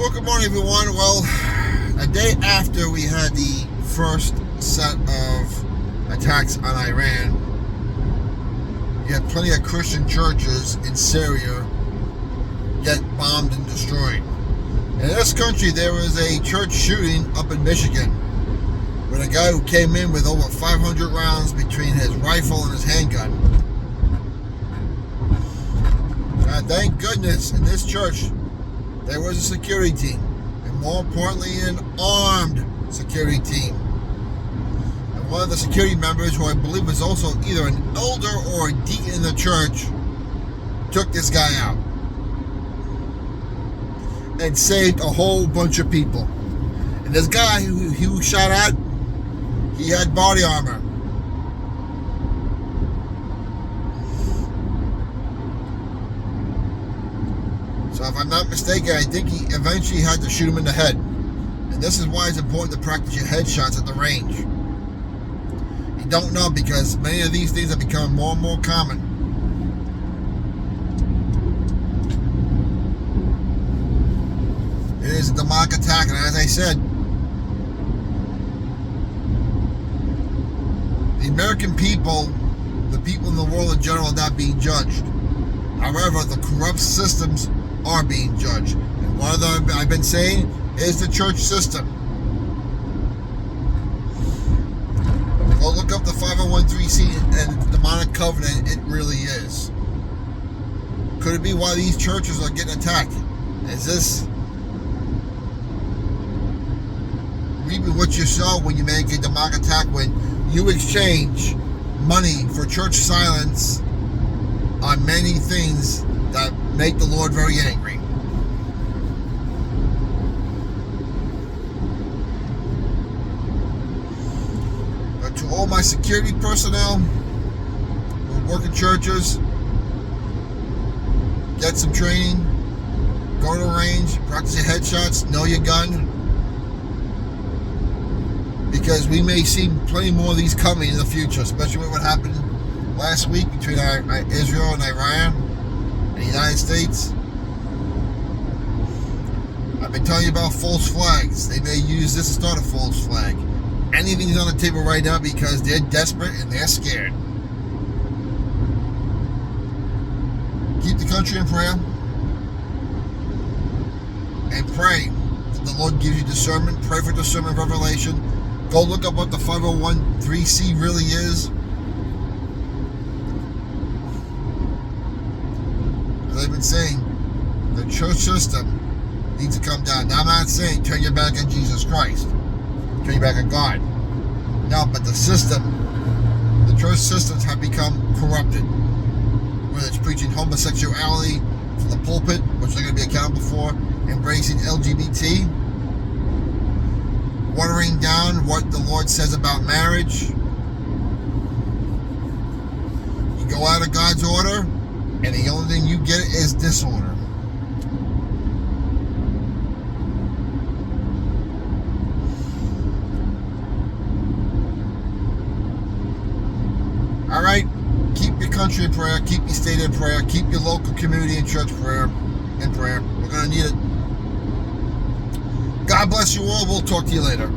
Well, good morning, everyone. Well, a day after we had the first set of attacks on Iran, you had plenty of Christian churches in Syria get bombed and destroyed. In this country, there was a church shooting up in Michigan with a guy who came in with over 500 rounds between his rifle and his handgun. Thank goodness in this church there was a security team, and more importantly, an armed security team. And one of the security members, who I believe was also either an elder or a deacon in the church, took this guy out and saved a whole bunch of people. And this guy who shot at, he had body armor. So if I'm not mistaken, I think he eventually had to shoot him in the head. And this is why it's important to practice your headshots at the range. You don't know, because many of these things are becoming more and more common. It is a demonic attack, and as I said, the American people, the people in the world in general, are not being judged. However, the corrupt systems are being judged. And one of them I've been saying is the church system. Go look up the 501(c)(3) and the demonic covenant. It really is. Could it be why these churches are getting attacked? Is this reaping what you sow when you make a demonic attack, when you exchange money for church silence on many things that make the Lord very angry? But to all my security personnel who work in churches, get some training, go to the range, practice your headshots, know your gun, because we may see plenty more of these coming in the future, especially with what happened last week between Israel and Iran and the United States. I've been telling you about false flags. They may use this to start a false flag. Anything's on the table right now because they're desperate and they're scared. Keep the country in prayer and pray that the Lord gives you discernment. Pray for discernment, revelation. Go look up what the 501(c) really is. As I've been saying, the church system needs to come down. Now, I'm not saying turn your back on Jesus Christ, turn your back on God. No, but the system, the church systems have become corrupted. Whether it's preaching homosexuality from the pulpit, which they're going to be accountable for, embracing LGBT, watering down what the Lord says about marriage. You go out of God's order, and the only thing you get is disorder. All right, keep your country in prayer, keep your state in prayer, keep your local community and church in prayer. We're going to need it. God bless you all. We'll talk to you later.